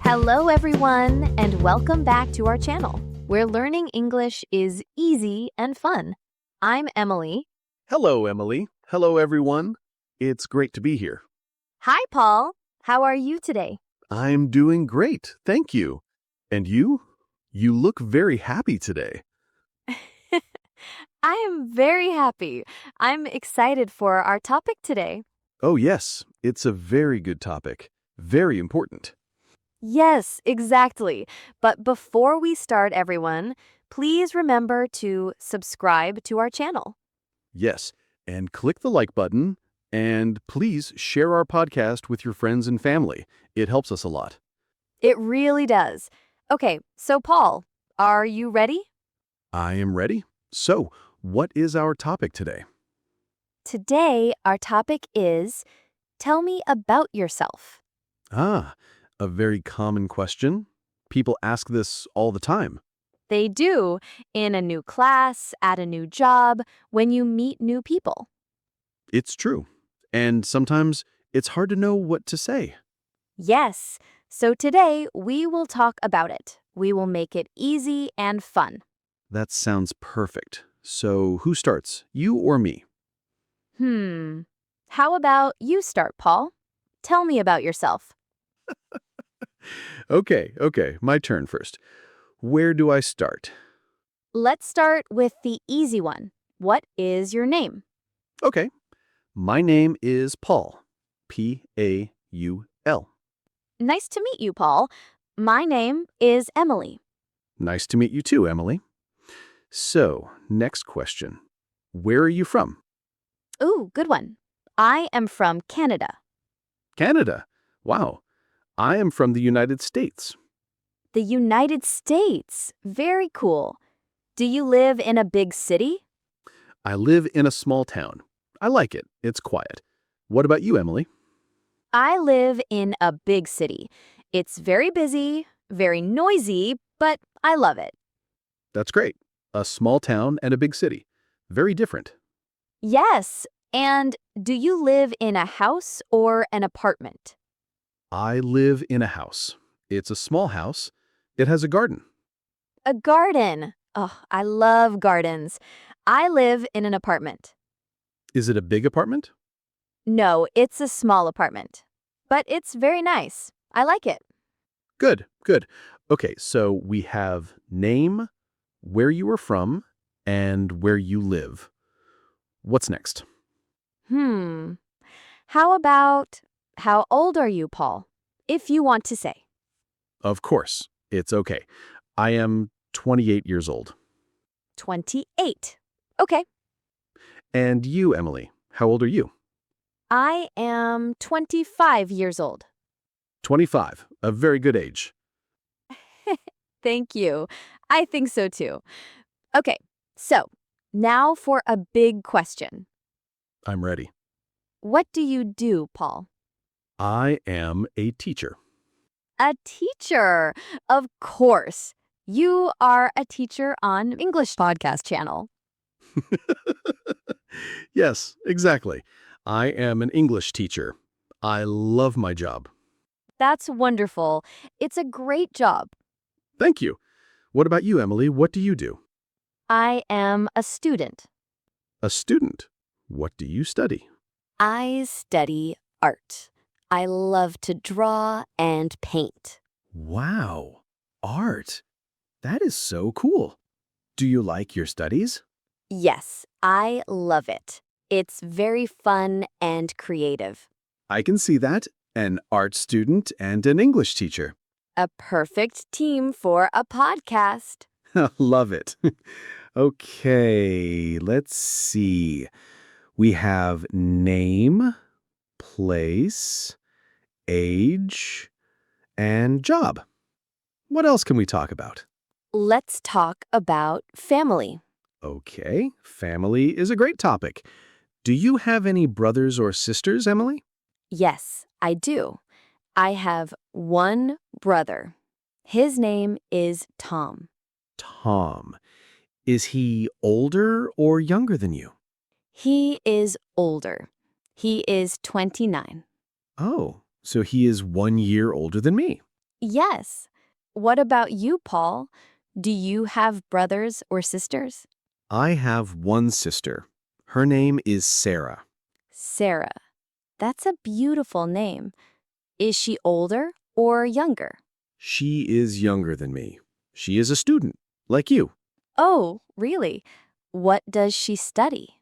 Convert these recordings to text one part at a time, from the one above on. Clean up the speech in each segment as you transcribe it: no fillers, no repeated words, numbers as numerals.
Hello, everyone, and welcome back to our channel, where learning English is easy and fun. I'm Emily. Hello, Emily. Hello, everyone. It's great to be here. Hi, Paul. How are you today? I'm doing great, thank you. And you? You look very happy today. I am very happy. I'm excited for our topic today. Oh, yes, it's a very good topic. Very important. Yes, exactly. But before we start, everyone, please remember to subscribe to our channel. Yes, and click the like button, and please share our podcast with your friends and family. It helps us a lot. It really does. Okay, so Paul, are you ready? I am ready. So, what is our topic today? Today, our topic is Tell me about yourself. Ah, a very common question. People ask this all the time. They do in a new class, at a new job, when you meet new people. It's true. And sometimes it's hard to know what to say. Yes, so today we will talk about it. We will make it easy and fun. That sounds perfect. So who starts, you or me? How about you start, Paul? Tell me about yourself. Okay, my turn first. Where do I start? Let's start with the easy one. What is your name? Okay, my name is Paul. P-A-U-L. Nice to meet you, Paul. My name is Emily. Nice to meet you too, Emily. So, next question. Where are you from? Ooh, good one. I am from Canada. Canada. Wow. I am from the United States. The United States. Very cool. Do you live in a big city? I live in a small town. I like it. It's quiet. What about you, Emily? I live in a big city. It's very busy, very noisy, but I love it. That's great. A small town and a big city. Very different. Yes, and do you live in a house or an apartment? I live in a house. It's a small house. It has a garden. A garden. Oh, I love gardens. I live in an apartment. Is it a big apartment? No, it's a small apartment. But it's very nice. I like it. Good. Okay, so we have name, where you are from, and where you live. What's next? How about, how old are you, Paul? If you want to say. Of course, it's okay. I am 28 years old. 28. Okay. And you, Emily, how old are you? I am 25 years old. 25, a very good age. Thank you. I think so too. Okay, so now for a big question. I'm ready. What do you do, Paul? I am a teacher. A teacher. Of course. You are a teacher on English podcast channel. Yes, exactly. I am an English teacher. I love my job. That's wonderful. It's a great job. Thank you. What about you, Emily? What do you do? I am a student. A student. What do you study? I study art. I love to draw and paint. Wow, art. That is so cool. Do you like your studies? Yes, I love it. It's very fun and creative. I can see that. An art student and an English teacher. A perfect team for a podcast. Love it. Okay, let's see. We have name, place, age, and job. What else can we talk about? Let's talk about family. Okay, family is a great topic. Do you have any brothers or sisters, Emily? Yes, I do. I have one brother. His name is Tom. Tom. Is he older or younger than you? He is older. He is 29. Oh, so he is 1 year older than me. Yes. What about you, Paul? Do you have brothers or sisters? I have one sister. Her name is Sarah. Sarah. That's a beautiful name. Is she older or younger? She is younger than me. She is a student, like you. Oh, really? What does she study?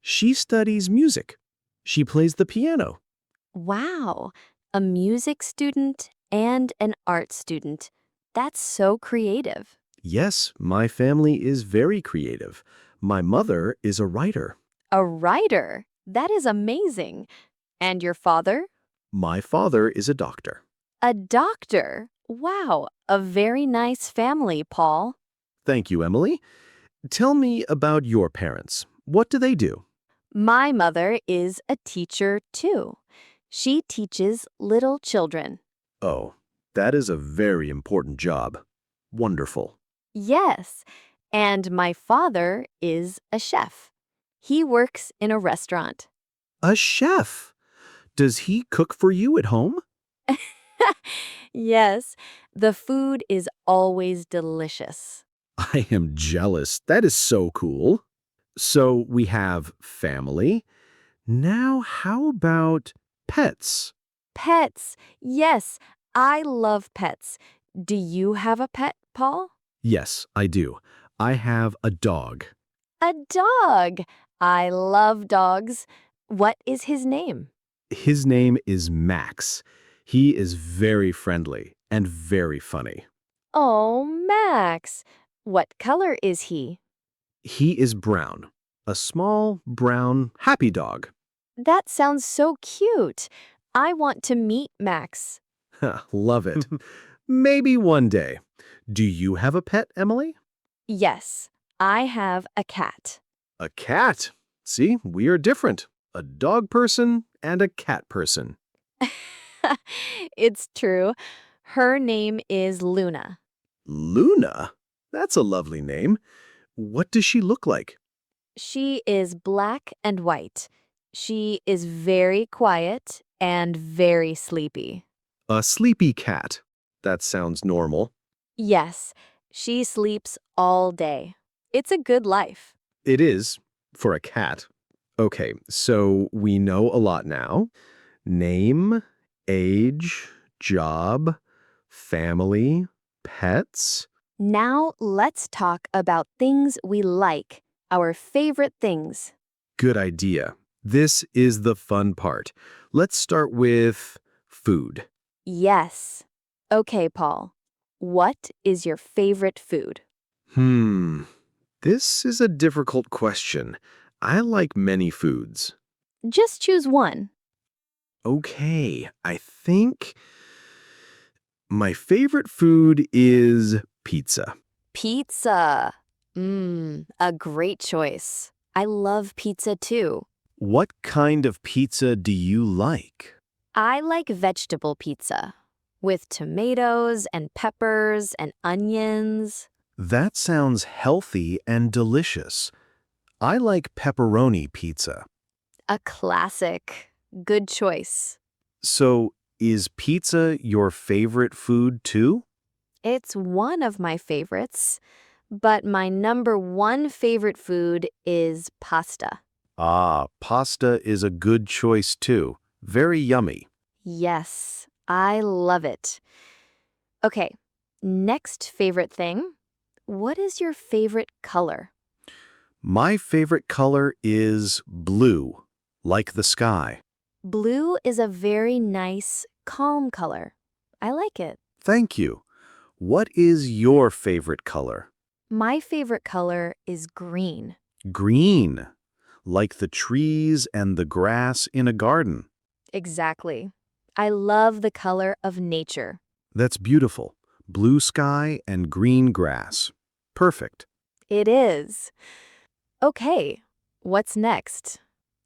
She studies music. She plays the piano. Wow, a music student and an art student. That's so creative. Yes, my family is very creative. My mother is a writer. A writer? That is amazing. And your father? My father is a doctor. A doctor. Wow, a very nice family, Paul. Thank you, Emily. Tell me about your parents. What do they do? My mother is a teacher too. She teaches little children. Oh, that is a very important job. Wonderful. Yes, and my father is a chef. He works in a restaurant. A chef. Does he cook for you at home? Yes, the food is always delicious. I am jealous. That is so cool. So we have family. Now, how about pets? Pets. Yes, I love pets. Do you have a pet, Paul? Yes, I do. I have a dog. A dog. I love dogs. What is his name? His name is Max. He is very friendly and very funny. Oh, Max. What color is he? He is brown. A small, brown, happy dog. That sounds so cute. I want to meet Max. Love it. Maybe one day. Do you have a pet, Emily? Yes, I have a cat. A cat. See, we are different. A dog person and a cat person. It's true. Her name is Luna. Luna? That's a lovely name. What does she look like? She is black and white. She is very quiet and very sleepy. A sleepy cat. That sounds normal. Yes, she sleeps all day. It's a good life. It is, for a cat. Okay, so we know a lot now. Name, age, job, family, pets. Now let's talk about things we like, our favorite things. Good idea. This is the fun part. Let's start with food. Yes. Okay, Paul. What is your favorite food? This is a difficult question. I like many foods. Just choose one. Okay, I think my favorite food is pizza. Pizza. A great choice. I love pizza too. What kind of pizza do you like? I like vegetable pizza with tomatoes and peppers and onions. That sounds healthy and delicious. I like pepperoni pizza. A classic. Good choice. So, is pizza your favorite food too? It's one of my favorites, but my number one favorite food is pasta. Ah, pasta is a good choice too. Very yummy. Yes, I love it. Okay, next favorite thing. What is your favorite color? My favorite color is blue, like the sky. Blue is a very nice, calm color. I like it. Thank you. What is your favorite color? My favorite color is green. Green, like the trees and the grass in a garden. Exactly. I love the color of nature. That's beautiful. Blue sky and green grass. Perfect. It is. Okay, what's next?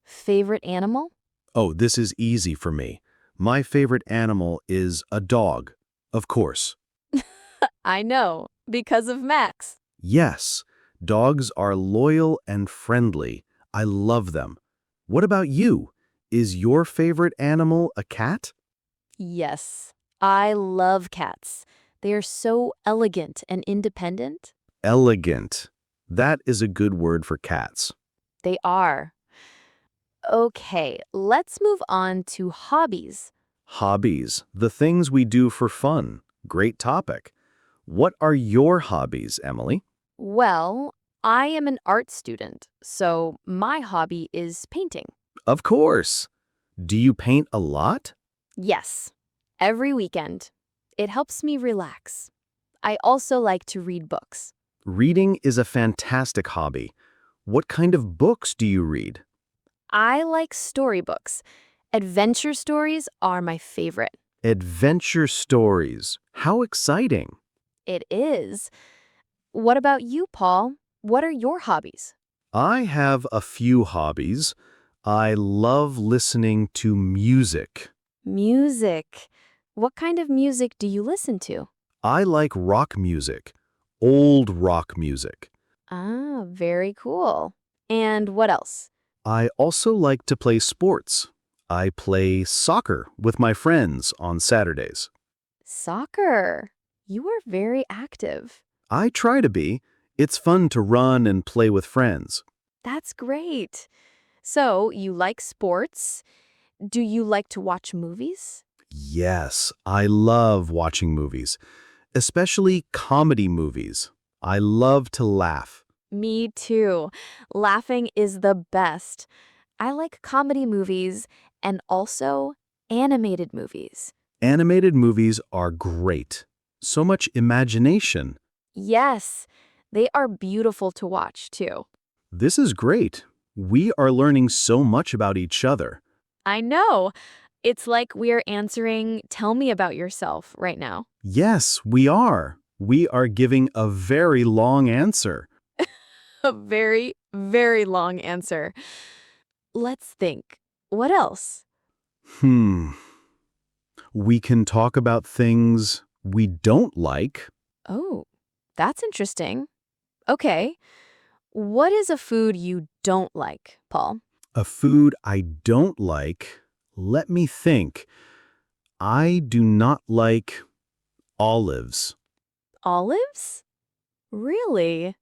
Favorite animal? Oh, this is easy for me. My favorite animal is a dog, of course. I know, because of Max. Yes, dogs are loyal and friendly. I love them. What about you? Is your favorite animal a cat? Yes, I love cats. They are so elegant and independent. Elegant. That is a good word for cats. They are. Okay, let's move on to hobbies. Hobbies. The things we do for fun. Great topic. What are your hobbies, Emily? Well, I am an art student, so my hobby is painting. Of course. Do you paint a lot? Yes, every weekend. It helps me relax. I also like to read books. Reading is a fantastic hobby. What kind of books do you read? I like storybooks. Adventure stories are my favorite. Adventure stories. How exciting. It is. What about you, Paul? What are your hobbies? I have a few hobbies. I love listening to music. Music. What kind of music do you listen to? I like rock music, old rock music. Ah, very cool. And what else? I also like to play sports. I play soccer with my friends on Saturdays. Soccer. You are very active. I try to be. It's fun to run and play with friends. That's great. So, you like sports. Do you like to watch movies? Yes, I love watching movies, especially comedy movies. I love to laugh. Me too. Laughing is the best. I like comedy movies and also animated movies. Animated movies are great. So much imagination. Yes, they are beautiful to watch too. This is great. We are learning so much about each other. I know. It's like we're answering, tell me about yourself right now. Yes, we are. We are giving a very long answer. A very, very long answer. Let's think. What else? Hmm. We can talk about things we don't like. Oh, that's interesting. Okay. What is a food you don't like, Paul? A food I don't like. Let me think. I do not like olives. Olives? Really?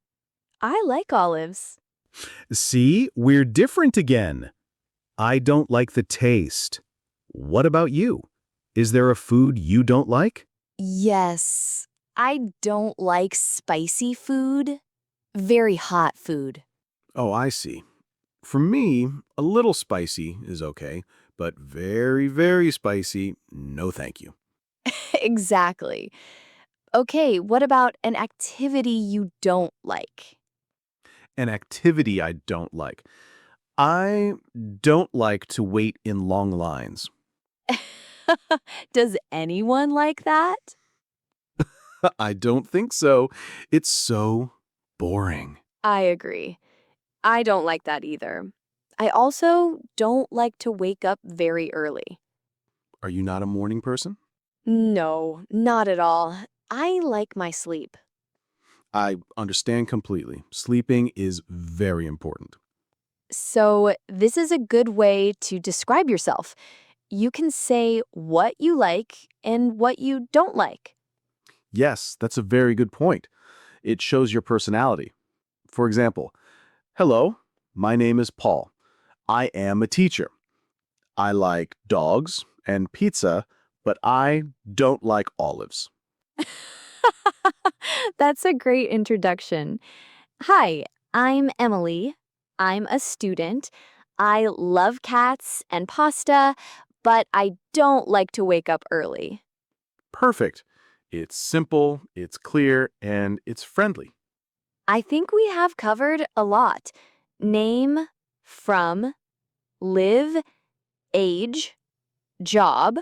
I like olives. See, we're different again. I don't like the taste. What about you? Is there a food you don't like? Yes, I don't like spicy food. Very hot food. Oh, I see. For me, a little spicy is okay, but very, very spicy, no thank you. Exactly. Okay, what about an activity you don't like? An activity I don't like. I don't like to wait in long lines. Does anyone like that? I don't think so. It's so boring. I agree. I don't like that either. I also don't like to wake up very early. Are you not a morning person? No, not at all. I like my sleep. I understand completely. Sleeping is very important. So, this is a good way to describe yourself. You can say what you like and what you don't like. Yes, that's a very good point. It shows your personality. For example, hello, my name is Paul. I am a teacher. I like dogs and pizza, but I don't like olives. That's a great introduction. Hi, I'm Emily. I'm a student. I love cats and pasta, but I don't like to wake up early. Perfect. It's simple, it's clear, and it's friendly. I think we have covered a lot. Name, from, live, age, job,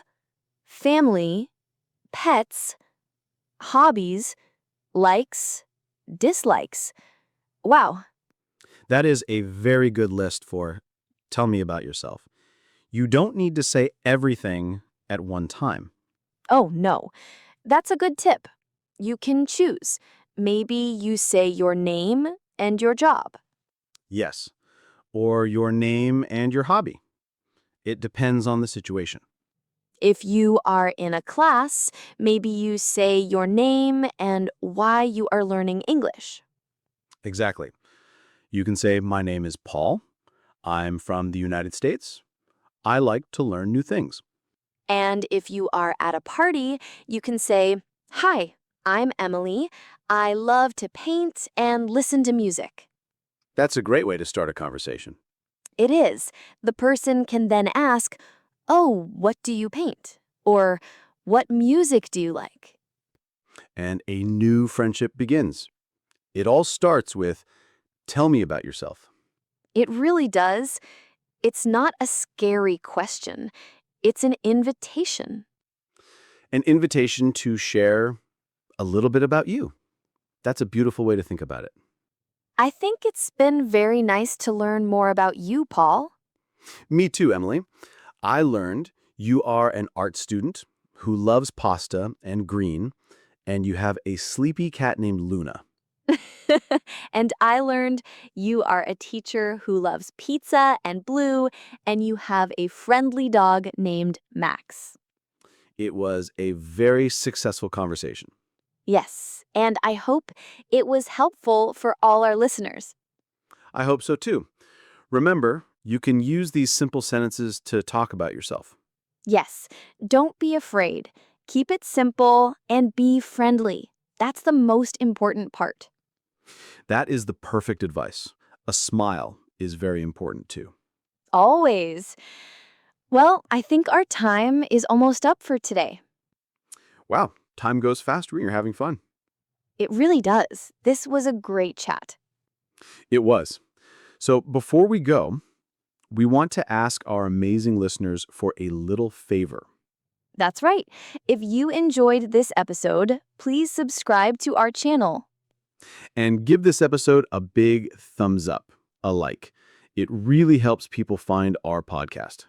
family, pets, hobbies, likes, dislikes. Wow. That is a very good list for tell me about yourself. You don't need to say everything at one time. Oh, no. That's a good tip. You can choose. Maybe you say your name and your job. Yes. Or your name and your hobby. It depends on the situation. If you are in a class, maybe you say your name and why you are learning English. Exactly. You can say, my name is Paul. I'm from the United States. I like to learn new things. And if you are at a party, you can say, "Hi, I'm Emily. I love to paint and listen to music." That's a great way to start a conversation. It is. The person can then ask, "Oh, what do you paint?" Or, "What music do you like?" And a new friendship begins. It all starts with, tell me about yourself. It really does. It's not a scary question. It's an invitation. An invitation to share a little bit about you. That's a beautiful way to think about it. I think it's been very nice to learn more about you, Paul. Me too, Emily. I learned you are an art student who loves pasta and green, and you have a sleepy cat named Luna. And I learned you are a teacher who loves pizza and blue, and you have a friendly dog named Max. It was a very successful conversation. Yes, and I hope it was helpful for all our listeners. I hope so too. Remember, you can use these simple sentences to talk about yourself. Yes, don't be afraid. Keep it simple and be friendly. That's the most important part. That is the perfect advice. A smile is very important too. Always. Well, I think our time is almost up for today. Wow, time goes fast when you're having fun. It really does. This was a great chat. It was. So before we go, we want to ask our amazing listeners for a little favor. That's right. If you enjoyed this episode, please subscribe to our channel. And give this episode a big thumbs up, a like. It really helps people find our podcast.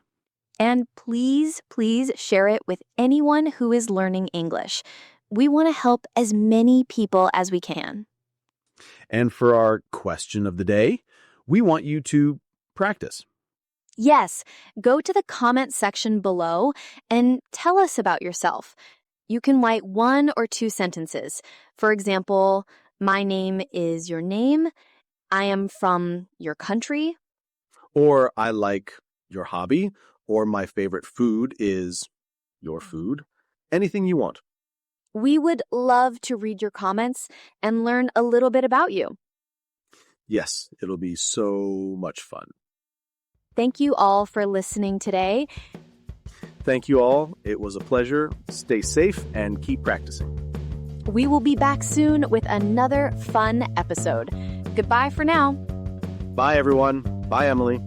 And please, please share it with anyone who is learning English. We want to help as many people as we can. And for our question of the day, we want you to practice. Yes, go to the comment section below and tell us about yourself. You can write 1 or 2 sentences. For example, my name is your name. I am from your country. Or I like your hobby, or my favorite food is your food. Anything you want. We would love to read your comments and learn a little bit about you. Yes, it'll be so much fun. Thank you all for listening today. Thank you all. It was a pleasure. Stay safe and keep practicing. We will be back soon with another fun episode. Goodbye for now. Bye, everyone. Bye, Emily.